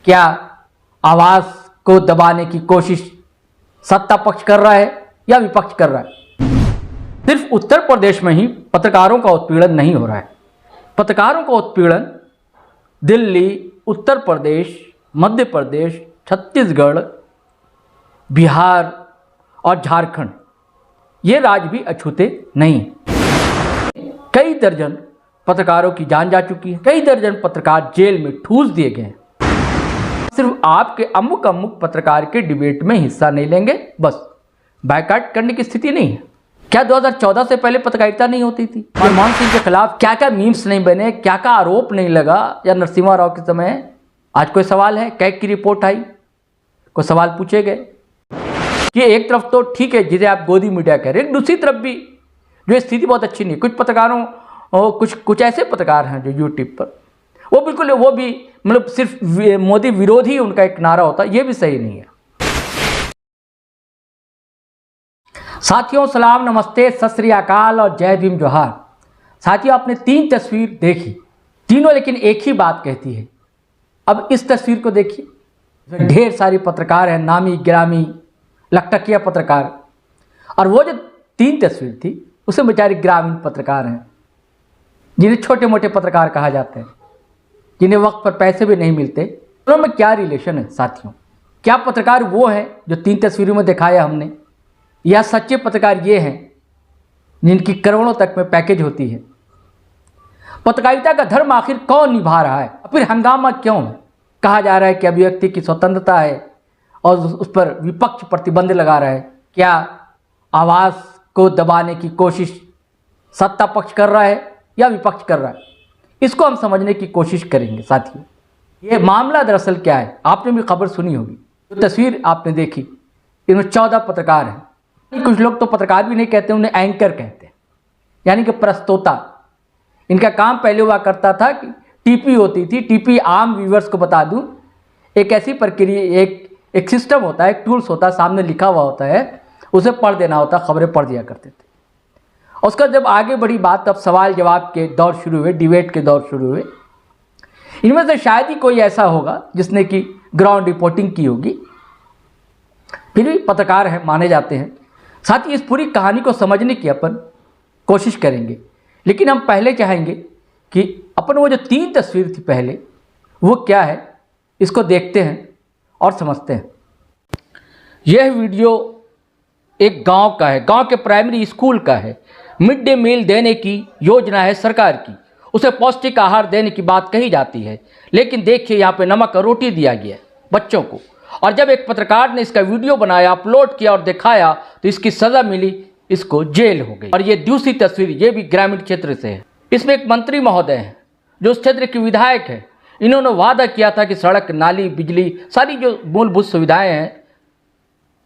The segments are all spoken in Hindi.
क्या आवाज को दबाने की कोशिश सत्ता पक्ष कर रहा है या विपक्ष कर रहा है? सिर्फ उत्तर प्रदेश में ही पत्रकारों का उत्पीड़न नहीं हो रहा है। पत्रकारों का उत्पीड़न दिल्ली, उत्तर प्रदेश, मध्य प्रदेश, छत्तीसगढ़, बिहार और झारखंड, ये राज्य भी अछूते नहीं। कई दर्जन पत्रकारों की जान जा चुकी है, कई दर्जन पत्रकार जेल में ठूस दिए गए हैं। सिर्फ आपके अमुक पत्रकार के डिबेट में हिस्सा नहीं लेंगे, बस बायकॉट करने की स्थिति नहीं है। क्या 2014 से पहले पत्रकारिता नहीं होती थी? मनमोहन सिंह के खिलाफ क्या क्या मीम्स नहीं बने, क्या क्या आरोप नहीं लगा, या नरसिम्हा राव के समय? आज कोई सवाल है? कैग की रिपोर्ट आई, कोई सवाल पूछे गए कि एक तरफ तो ठीक है जिसे आप गोदी मीडिया कह रहे हैं, दूसरी तरफ भी जो स्थिति बहुत अच्छी नहीं। कुछ पत्रकारों कुछ ऐसे पत्रकार हैं जो यूट्यूब पर वो बिल्कुल वो भी मतलब सिर्फ मोदी विरोधी उनका एक नारा होता है, ये भी सही नहीं है। साथियों सलाम, नमस्ते, सत श्री अकाल और जय भीम जोहार। साथियों आपने 3 तस्वीर देखी, तीनों लेकिन एक ही बात कहती है। अब इस तस्वीर को देखिए, ढेर सारी पत्रकार हैं, नामी गिरामी लखटकिया पत्रकार, और वो जो 3 तस्वीर थी उसमें बेचारे ग्रामीण पत्रकार हैं जिन्हें छोटे मोटे पत्रकार कहा जाता है, जिन्हें वक्त पर पैसे भी नहीं मिलते। दोनों में क्या रिलेशन है साथियों? क्या पत्रकार वो हैं जो 3 तस्वीरों में दिखाया हमने, या सच्चे पत्रकार ये हैं जिनकी करोड़ों तक में पैकेज होती है? पत्रकारिता का धर्म आखिर कौन निभा रहा है? फिर हंगामा क्यों है? कहा जा रहा है कि अभिव्यक्ति की स्वतंत्रता है और उस पर विपक्ष प्रतिबंध लगा रहा है। क्या आवाज़ को दबाने की कोशिश सत्ता पक्ष कर रहा है या विपक्ष कर रहा है? इसको हम समझने की कोशिश करेंगे साथियों। ये मामला दरअसल क्या है? आपने भी खबर सुनी होगी, जो तस्वीर आपने देखी इनमें 14 पत्रकार हैं। कुछ लोग तो पत्रकार भी नहीं कहते, उन्हें एंकर कहते हैं, यानी कि प्रस्तोता। इनका काम पहले हुआ करता था कि टीपी होती थी। टीपी आम व्यूवर्स को बता दूं, एक ऐसी प्रक्रिया, एक सिस्टम होता है, एक टूल्स होता है, सामने लिखा हुआ होता है, उसे पढ़ देना होता, खबरें पढ़ दिया करते थे। उसका जब आगे बढ़ी बात, तब सवाल जवाब के दौर शुरू हुए, डिबेट के दौर शुरू हुए। इनमें से शायद ही कोई ऐसा होगा जिसने कि ग्राउंड रिपोर्टिंग की होगी, फिर भी पत्रकार हैं, माने जाते हैं। साथ ही इस पूरी कहानी को समझने की अपन कोशिश करेंगे, लेकिन हम पहले चाहेंगे कि अपन वो जो 3 तस्वीर थी पहले, वो क्या है इसको देखते हैं और समझते हैं। यह वीडियो एक गांव का है, गांव के प्राइमरी स्कूल का है। मिड डे मील देने की योजना है सरकार की, उसे पौष्टिक आहार देने की बात कही जाती है, लेकिन देखिए यहाँ पे नमक और रोटी दिया गया है बच्चों को। और जब एक पत्रकार ने इसका वीडियो बनाया, अपलोड किया और दिखाया तो इसकी सज़ा मिली, इसको जेल हो गई। और ये दूसरी तस्वीर, ये भी ग्रामीण क्षेत्र से है। इसमें एक मंत्री महोदय हैं जो उस क्षेत्र के विधायक हैं। इन्होंने वादा किया था कि सड़क, नाली, बिजली, सारी जो मूलभूत सुविधाएँ हैं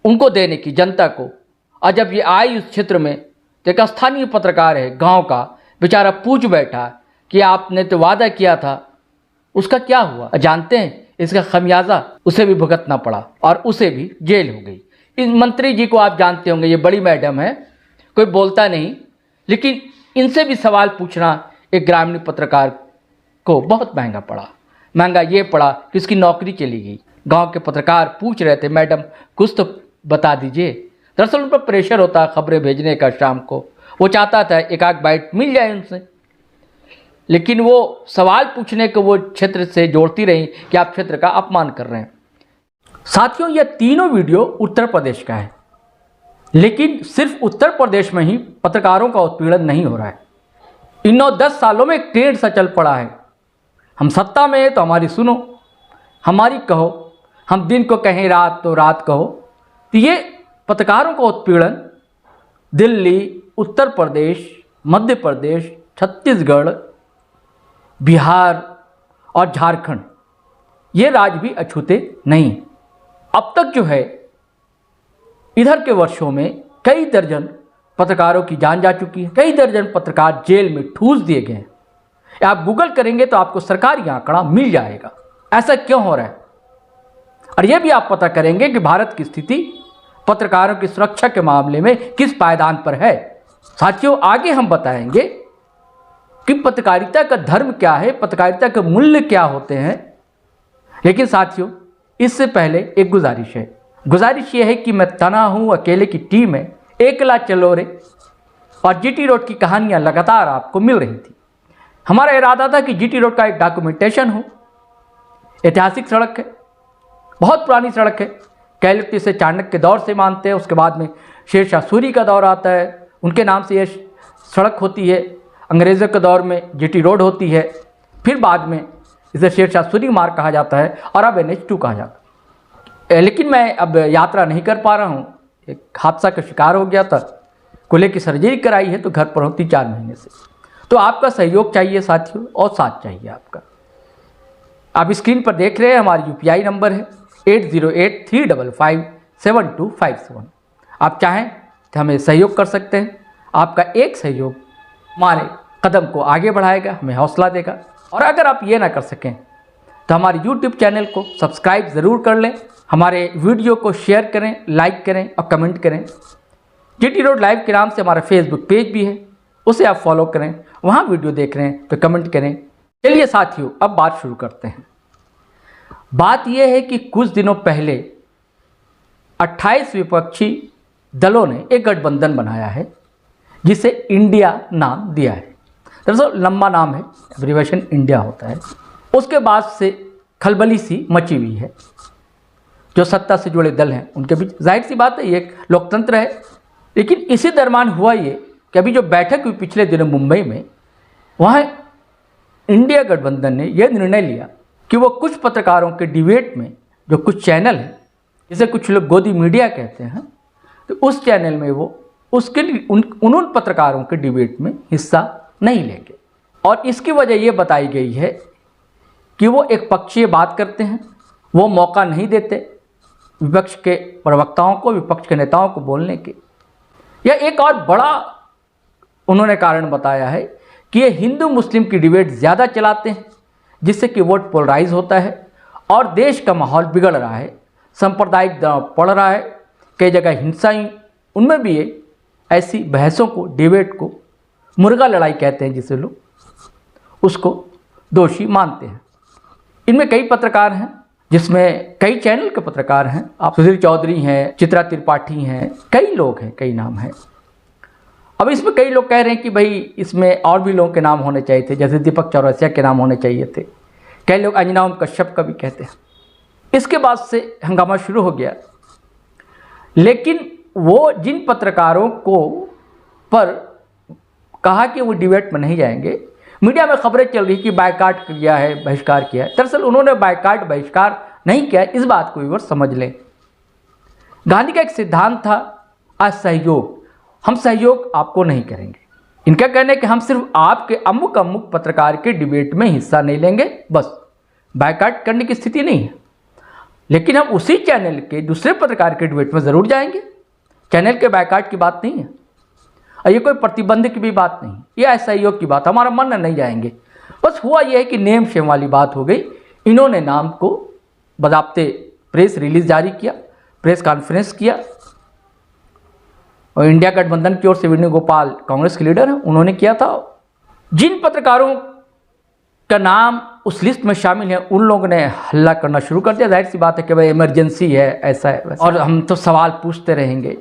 उनको देने की जनता को। और जब ये आई उस क्षेत्र में, तो एक स्थानीय पत्रकार है गांव का, बेचारा पूछ बैठा कि आपने तो वादा किया था, उसका क्या हुआ? जानते हैं इसका खमियाजा उसे भी भुगतना पड़ा और उसे भी जेल हो गई। इस मंत्री जी को आप जानते होंगे, ये बड़ी मैडम है, कोई बोलता नहीं, लेकिन इनसे भी सवाल पूछना एक ग्रामीण पत्रकार को बहुत महंगा पड़ा। महंगा ये पड़ा कि उसकी नौकरी चली गई। गाँव के पत्रकार पूछ रहे थे, मैडम कुछ तो बता दीजिए। दरअसल उन पर प्रेशर होता है खबरें भेजने का शाम को, वो चाहता था एक आध बाइट मिल जाए उनसे, लेकिन वो सवाल पूछने को वो क्षेत्र से जोड़ती रही कि आप क्षेत्र का अपमान कर रहे हैं। साथियों ये तीनों वीडियो उत्तर प्रदेश का है, लेकिन सिर्फ उत्तर प्रदेश में ही पत्रकारों का उत्पीड़न नहीं हो रहा है। इन 9-10 सालों में एक ट्रेंड सा चल पड़ा है, हम सत्ता में है तो हमारी सुनो, हमारी कहो, हम दिन को कहें रात तो रात कहो। तो ये पत्रकारों का उत्पीड़न दिल्ली, उत्तर प्रदेश, मध्य प्रदेश, छत्तीसगढ़, बिहार और झारखंड, ये राज्य भी अछूते नहीं। अब तक जो है इधर के वर्षों में कई दर्जन पत्रकारों की जान जा चुकी है, कई दर्जन पत्रकार जेल में ठूस दिए गए हैं। आप गूगल करेंगे तो आपको सरकारी आंकड़ा मिल जाएगा, ऐसा क्यों हो रहा है। और यह भी आप पता करेंगे कि भारत की स्थिति पत्रकारों की सुरक्षा के मामले में किस पायदान पर है। साथियों आगे हम बताएंगे कि पत्रकारिता का धर्म क्या है, पत्रकारिता के मूल्य क्या होते हैं, लेकिन साथियों, इससे पहले एक गुजारिश है। गुजारिश ये है कि मैं तना हूँ अकेले की टीम है, एकला चलो रे और जीटी रोड की कहानियाँ लगातार आपको मिल रही थी। हमारा इरादा था कि जीटी रोड का एक डॉक्यूमेंटेशन हो। ऐतिहासिक सड़क है, बहुत पुरानी सड़क है। कह लेते इसे चाणक्य के दौर से मानते हैं, उसके बाद में शेरशाह सूरी का दौर आता है, उनके नाम से यह सड़क होती है। अंग्रेज़ों के दौर में जीटी रोड होती है, फिर बाद में इसे शेरशाह सूरी मार्ग कहा जाता है और अब NH2 कहा जाता है। लेकिन मैं अब यात्रा नहीं कर पा रहा हूँ, एक हादसा का शिकार हो गया था, कूल्हे की सर्जरी कराई है तो घर पर हूँ 3-4 महीने से। तो आपका सहयोग चाहिए साथियों, और साथ चाहिए आपका। आप स्क्रीन पर देख रहे हैं हमारी UPI नंबर है 8083557257। आप चाहें तो हमें सहयोग कर सकते हैं। आपका एक सहयोग हमारे कदम को आगे बढ़ाएगा, हमें हौसला देगा। और अगर आप ये ना कर सकें तो हमारे YouTube चैनल को सब्सक्राइब ज़रूर कर लें, हमारे वीडियो को शेयर करें, लाइक करें और कमेंट करें। जीटी रोड लाइव के नाम से हमारा फेसबुक पेज भी है, उसे आप फॉलो करें, वहाँ वीडियो देख रहे हैं तो कमेंट करें। चलिए साथियों, अब बात शुरू करते हैं। बात यह है कि कुछ दिनों पहले 28 विपक्षी दलों ने एक गठबंधन बनाया है जिसे इंडिया नाम दिया है। दरअसल लंबा नाम है, एब्रीवेशन इंडिया होता है। उसके बाद से खलबली सी मची हुई है। जो सत्ता से जुड़े दल हैं उनके बीच, जाहिर सी बात है ये एक लोकतंत्र है। लेकिन इसी दरम्यान हुआ ये कि अभी जो बैठक हुई पिछले दिनों मुंबई में, वहाँ इंडिया गठबंधन ने यह निर्णय लिया कि वो कुछ पत्रकारों के डिबेट में, जो कुछ चैनल हैं जिसे कुछ लोग गोदी मीडिया कहते हैं, तो उस चैनल में वो उन पत्रकारों के डिबेट में हिस्सा नहीं लेंगे। और इसकी वजह ये बताई गई है कि वो एक पक्षीय बात करते हैं, वो मौका नहीं देते विपक्ष के प्रवक्ताओं को, विपक्ष के नेताओं को बोलने के। यह एक और बड़ा उन्होंने कारण बताया है कि ये हिंदू मुस्लिम की डिबेट ज़्यादा चलाते हैं, जिससे कि वोट पोलराइज होता है और देश का माहौल बिगड़ रहा है, सांप्रदायिक दबाव पड़ रहा है, कई जगह हिंसाएं, उनमें भी ये ऐसी बहसों को, डिबेट को मुर्गा लड़ाई कहते हैं जिसे लोग, उसको दोषी मानते हैं। इनमें कई पत्रकार हैं, जिसमें कई चैनल के पत्रकार हैं। आप सुधीर चौधरी हैं, चित्रा त्रिपाठी हैं, कई लोग हैं, कई नाम हैं। अब इसमें कई लोग कह रहे हैं कि भाई इसमें और भी लोगों के नाम होने चाहिए थे, जैसे दीपक चौरसिया के नाम होने चाहिए थे। कई लोग अंजना ओम कश्यप का भी कहते हैं। इसके बाद से हंगामा शुरू हो गया। लेकिन वो जिन पत्रकारों को पर कहा कि वो डिबेट में नहीं जाएंगे, मीडिया में खबरें चल रही कि बायकाट किया है, बहिष्कार किया है। दरअसल उन्होंने बायकाट बहिष्कार नहीं किया, इस बात को व्यूअर्स समझ लें। गांधी का एक सिद्धांत था असहयोग, हम सहयोग आपको नहीं करेंगे। इनका कहना है कि हम सिर्फ आपके अमुक अमुक पत्रकार के डिबेट में हिस्सा नहीं लेंगे, बस बायकाट करने की स्थिति नहीं है। लेकिन हम उसी चैनल के दूसरे पत्रकार के डिबेट में ज़रूर जाएंगे। चैनल के बायकाट की बात नहीं है और ये कोई प्रतिबंध की भी बात नहीं, ये असहयोग की बात, हमारा मन नहीं जाएंगे। बस हुआ यह है कि नेम शेम वाली बात हो गई। इन्होंने नाम को बज़ाब्ते प्रेस रिलीज जारी किया, प्रेस कॉन्फ्रेंस किया, और इंडिया गठबंधन की ओर से वेणुगोपाल कांग्रेस के लीडर हैं, उन्होंने किया था। जिन पत्रकारों का नाम उस लिस्ट में शामिल है, उन लोगों ने हल्ला करना शुरू कर दिया। जाहिर सी बात है कि भाई इमरजेंसी है, ऐसा है वैसा, और हम तो सवाल पूछते रहेंगे।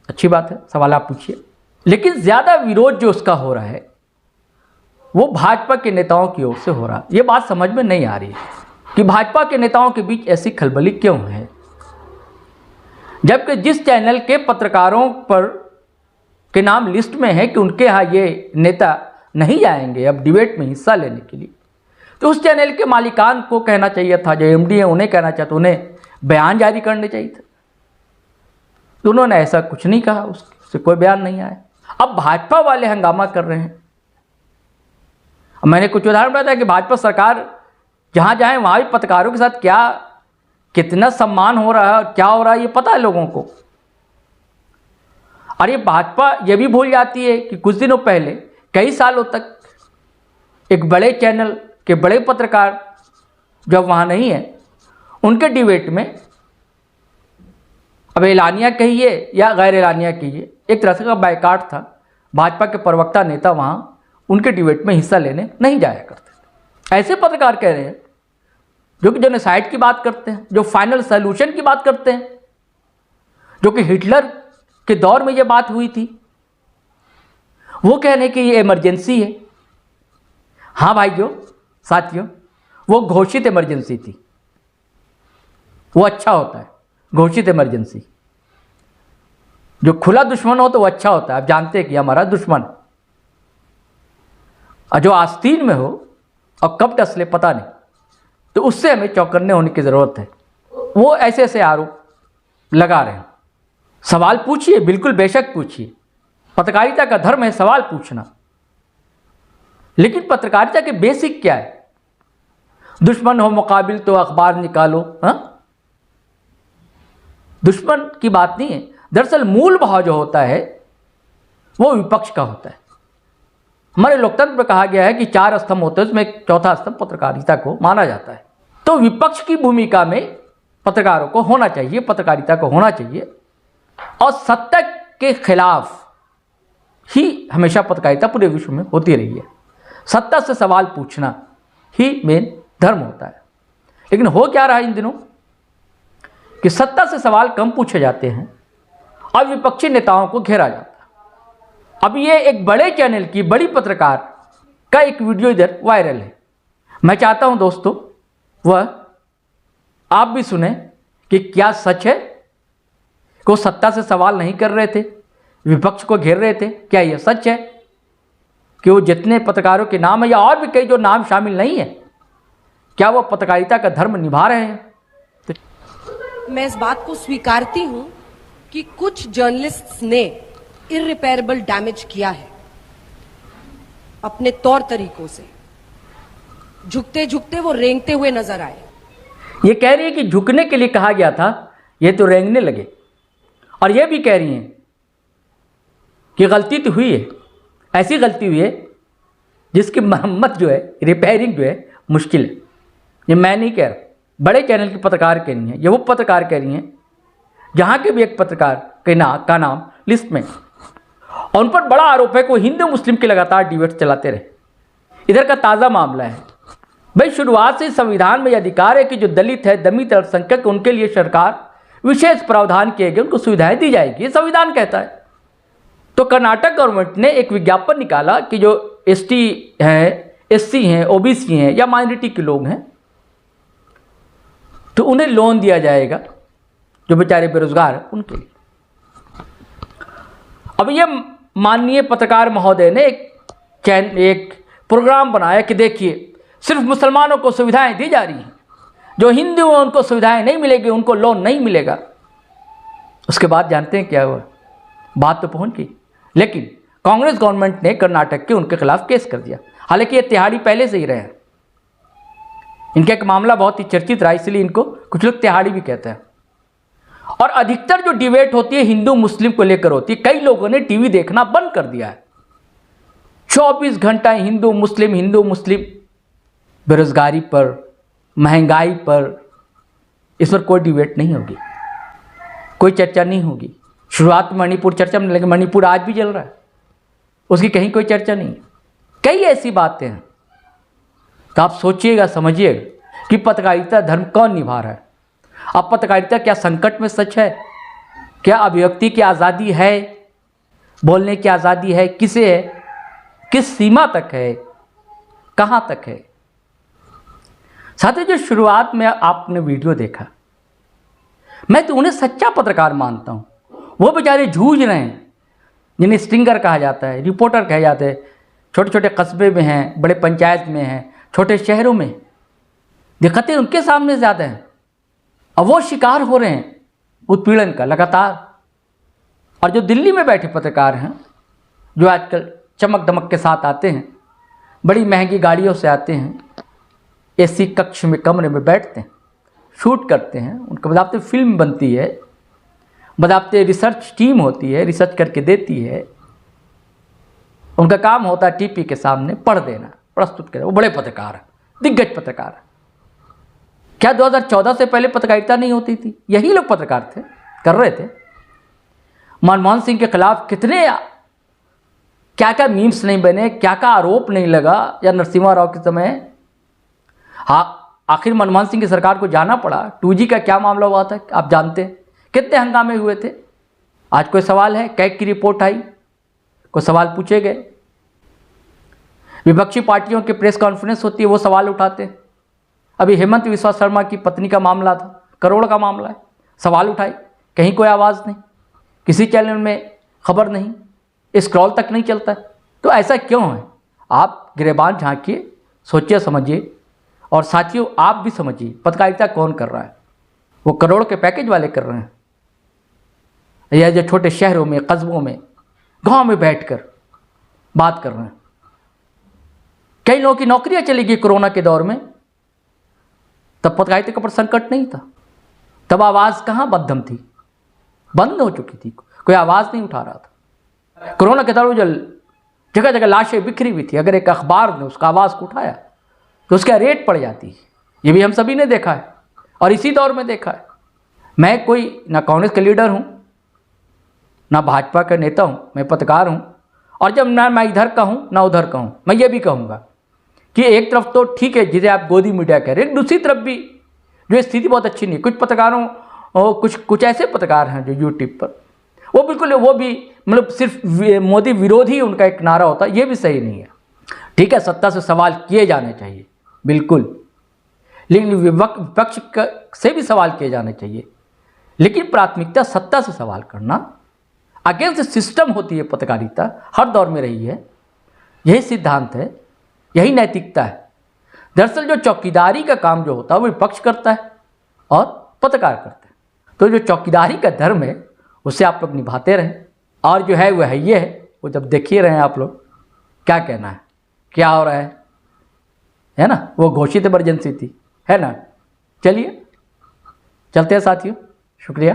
अच्छी बात है, सवाल आप पूछिए। लेकिन ज़्यादा विरोध जो उसका हो रहा है वो भाजपा के नेताओं की ओर से हो रहा है। ये बात समझ में नहीं आ रही है कि भाजपा के नेताओं के बीच ऐसी खलबली क्यों है, जबकि जिस चैनल के पत्रकारों पर के नाम लिस्ट में है कि उनके यहाँ ये नेता नहीं जाएंगे अब डिबेट में हिस्सा लेने के लिए, तो उस चैनल के मालिकान को कहना चाहिए था, जो MD है उन्हें कहना चाहिए था, उन्हें बयान जारी करने चाहिए था। तो उन्होंने ऐसा कुछ नहीं कहा, उससे कोई बयान नहीं आया। अब भाजपा वाले हंगामा कर रहे हैं। अब मैंने कुछ उदाहरण बताया कि भाजपा सरकार जहाँ जाए वहाँ भी पत्रकारों के साथ क्या कितना सम्मान हो रहा है और क्या हो रहा है ये पता है लोगों को। और ये भाजपा ये भी भूल जाती है कि कुछ दिनों पहले कई सालों तक एक बड़े चैनल के बड़े पत्रकार जब वहाँ नहीं है, उनके डिबेट में, अब एलानिया कहिए या गैर एलानिया कहिए, एक तरह से का बायकाट था। भाजपा के प्रवक्ता नेता वहाँ उनके डिबेट में हिस्सा लेने नहीं जाया करते थे। ऐसे पत्रकार कह रहे हैं जो कि जेनोसाइड की बात करते हैं, जो फाइनल सॉल्यूशन की बात करते हैं, जो कि हिटलर के दौर में ये बात हुई थी, वो कह रहे हैं कि ये इमरजेंसी है। हाँ भाइयों साथियों, वो घोषित इमरजेंसी थी, वो अच्छा होता है घोषित इमरजेंसी। जो खुला दुश्मन हो तो वो अच्छा होता है, आप जानते हैं कि हमारा दुश्मन, और जो आस्तीन में हो और कब टसले पता नहीं, तो उससे हमें चौकन्ने होने की ज़रूरत है। वो ऐसे ऐसे आरोप लगा रहे हैं। सवाल पूछिए, बिल्कुल बेशक पूछिए, पत्रकारिता का धर्म है सवाल पूछना, लेकिन पत्रकारिता के बेसिक क्या है? दुश्मन हो मुकाबिल तो अखबार निकालो, हाँ? दुश्मन की बात नहीं है। दरअसल मूल भाव जो होता है वो विपक्ष का होता है। हमारे लोकतंत्र में कहा गया है कि 4 स्तंभ होते हैं, उसमें एक चौथा स्तंभ पत्रकारिता को माना जाता है। तो विपक्ष की भूमिका में पत्रकारों को होना चाहिए, पत्रकारिता को होना चाहिए, और सत्ता के खिलाफ ही हमेशा पत्रकारिता पूरे विश्व में होती रही है। सत्ता से सवाल पूछना ही मेन धर्म होता है। लेकिन हो क्या रहा है इन दिनों कि सत्ता से सवाल कम पूछे जाते हैं और विपक्षी नेताओं को घेरा जाता है। अब ये एक बड़े चैनल की बड़ी पत्रकार का एक वीडियो इधर वायरल है। मैं चाहता हूं दोस्तों वह आप भी सुने कि क्या सच है कि वो सत्ता से सवाल नहीं कर रहे थे, विपक्ष को घेर रहे थे? क्या यह सच है कि वो जितने पत्रकारों के नाम है या और भी कई जो नाम शामिल नहीं है, क्या वो पत्रकारिता का धर्म निभा रहे हैं? मैं इस बात को स्वीकारती हूं कि कुछ जर्नलिस्ट्स ने इररिपेयरेबल डैमेज किया है अपने तौर तरीकों से। झुकते झुकते वो रेंगते हुए नजर आए। ये कह रही है कि झुकने के लिए कहा गया था, ये तो रेंगने लगे। और ये भी कह रही हैं कि गलती तो हुई है, ऐसी गलती हुई है जिसकी मरम्मत जो है, रिपेयरिंग जो है मुश्किल है। ये मैं नहीं कह रहा, बड़े चैनल की पत्रकार कह रही हैं, ये वो पत्रकार कह रही हैं जहाँ के भी एक पत्रकार का नाम लिस्ट में, और उन पर बड़ा आरोप है कि वो हिंदू मुस्लिम के लगातार डिबेट चलाते रहे। इधर का ताज़ा मामला है भाई, शुरुआत से संविधान में यह अधिकार है कि जो दलित है, दलित अल्पसंख्यक, उनके लिए सरकार विशेष प्रावधान किए गए, उनको सुविधाएं दी जाएगी, ये संविधान कहता है। तो कर्नाटक गवर्नमेंट ने एक विज्ञापन निकाला कि जो एसटी हैं, एससी हैं, ओबीसी हैं या माइनॉरिटी के लोग हैं, तो उन्हें लोन दिया जाएगा, जो बेचारे बेरोजगार हैं उनके लिए। अब ये माननीय पत्रकार महोदय ने एक प्रोग्राम बनाया कि देखिए सिर्फ मुसलमानों को सुविधाएं दी जा रही हैं, जो हिंदू हैं उनको सुविधाएं नहीं मिलेगी, उनको लोन नहीं मिलेगा। उसके बाद जानते हैं क्या हुआ? बात तो पहुंच गई, लेकिन कांग्रेस गवर्नमेंट ने कर्नाटक के उनके खिलाफ केस कर दिया। हालांकि ये तिहाड़ी पहले से ही रहे हैं, इनका एक मामला बहुत ही चर्चित रहा, इसलिए इनको कुछ लोग तिहाड़ी भी कहते हैं। और अधिकतर जो डिबेट होती है हिंदू मुस्लिम को लेकर होती है। कई लोगों ने टीवी देखना बंद कर दिया है, 24 घंटा हिंदू मुस्लिम, बेरोजगारी पर, महंगाई पर, इस पर कोई डिबेट नहीं होगी, कोई चर्चा नहीं होगी। शुरुआत में मणिपुर चर्चा में, लेकिन मणिपुर आज भी जल रहा है, उसकी कहीं कोई चर्चा नहीं है। कई ऐसी बातें हैं, तो आप सोचिएगा, समझिएगा कि पत्रकारिता धर्म कौन निभा रहा है। अब पत्रकारिता क्या संकट में सच है? क्या अभिव्यक्ति की आज़ादी है, बोलने की आज़ादी है? किसे है, किस सीमा तक है, कहाँ तक है? साथियों, जो शुरुआत में आपने वीडियो देखा, मैं तो उन्हें सच्चा पत्रकार मानता हूँ। वो बेचारे जूझ रहे हैं, जिन्हें स्टिंगर कहा जाता है, रिपोर्टर कहे जाते हैं, छोटे छोटे कस्बे में हैं, बड़े पंचायत में हैं, छोटे शहरों में, दिक्कतें उनके सामने ज़्यादा हैं, और वो शिकार हो रहे हैं उत्पीड़न का लगातार। और जो दिल्ली में बैठे पत्रकार हैं, जो आजकल चमक दमक के साथ आते हैं, बड़ी महंगी गाड़ियों से आते हैं, एसी कक्ष में, कमरे में बैठते हैं, शूट करते हैं, उनके बदावते फिल्म बनती है, बदावते रिसर्च टीम होती है, रिसर्च करके देती है, उनका काम होता है टीपी के सामने पढ़ देना, प्रस्तुत करें। वो बड़े पत्रकार हैं, दिग्गज पत्रकार हैं। क्या 2014 से पहले पत्रकारिता नहीं होती थी? यही लोग पत्रकार थे, कर रहे थे। मनमोहन सिंह के खिलाफ कितने क्या क्या मीम्स नहीं बने, क्या क्या आरोप नहीं लगा, या नरसिम्हा राव के समय। हाँ, आखिर मनमोहन सिंह की सरकार को जाना पड़ा। 2G का क्या मामला हुआ था आप जानते हैं, कितने हंगामे हुए थे। आज कोई सवाल है, कैग की रिपोर्ट आई, कोई सवाल पूछे गए। विपक्षी पार्टियों की प्रेस कॉन्फ्रेंस होती है, वो सवाल उठाते हैं। अभी हेमंत विश्वा शर्मा की पत्नी का मामला था, करोड़ का मामला है, सवाल उठाए, कहीं कोई आवाज़ नहीं, किसी चैनल में खबर नहीं, स्क्रॉल तक नहीं चलता है। तो ऐसा क्यों है? आप गिरेबान झांकिए, सोचिए समझिए, और साथियों आप भी समझिए पत्रकारिता कौन कर रहा है। वो करोड़ के पैकेज वाले कर रहे हैं, या जो छोटे शहरों में, कस्बों में, गांव में बैठकर बात कर रहे हैं। कई लोगों की नौकरियां चली गई कोरोना के दौर में, तब पत्रकारिता पर संकट नहीं था, तब आवाज़ कहाँ बददम थी, बंद हो चुकी थी, कोई आवाज़ नहीं उठा रहा था। कोरोना के दौर में जगह जगह लाशें बिखरी हुई थी, अगर एक अखबार ने उसका आवाज़ को उठाया तो उसका रेट पड़ जाती है। ये भी हम सभी ने देखा है और इसी दौर में देखा है। मैं कोई ना कांग्रेस का लीडर हूँ, ना भाजपा का नेता हूँ, मैं पत्रकार हूँ। और जब ना मैं इधर का हूँ ना उधर का हूँ, मैं ये भी कहूँगा कि एक तरफ तो ठीक है जिसे आप गोदी मीडिया कह रहे हैं, दूसरी तरफ भी जो स्थिति बहुत अच्छी नहीं है। कुछ पत्रकारों और कुछ ऐसे पत्रकार हैं जो यूट्यूब पर वो भी मतलब सिर्फ मोदी विरोधी उनका एक नारा होता है, ये भी सही नहीं है। ठीक है, सत्ता से सवाल किए जाने चाहिए बिल्कुल, लेकिन विपक्ष से भी सवाल किए जाने चाहिए, लेकिन प्राथमिकता सत्ता से सवाल करना, अगेंस्ट सिस्टम होती है पत्रकारिता, हर दौर में रही है। यही सिद्धांत है, यही नैतिकता है। दरअसल जो चौकीदारी का काम जो होता है वो विपक्ष करता है और पत्रकार करते हैं। तो जो चौकीदारी का धर्म है उसे आप लोग निभाते रहें, और जो है वह ये है, वो जब देखिए रहे हैं आप लोग क्या कहना है, क्या हो रहा है ना। वो घोषित इमरजेंसी थी, है ना। चलिए चलते हैं साथियों, शुक्रिया।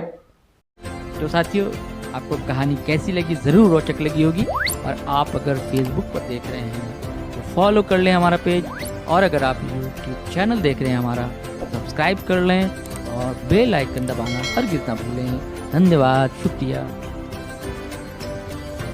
तो साथियों आपको कहानी कैसी लगी, ज़रूर रोचक लगी होगी। और आप अगर फेसबुक पर देख रहे हैं तो फॉलो कर लें हमारा पेज, और अगर आप यूट्यूब चैनल देख रहे हैं हमारा, सब्सक्राइब कर लें और बेल आइकन दबाना हरगिज़ ना भूलें। धन्यवाद, शुक्रिया।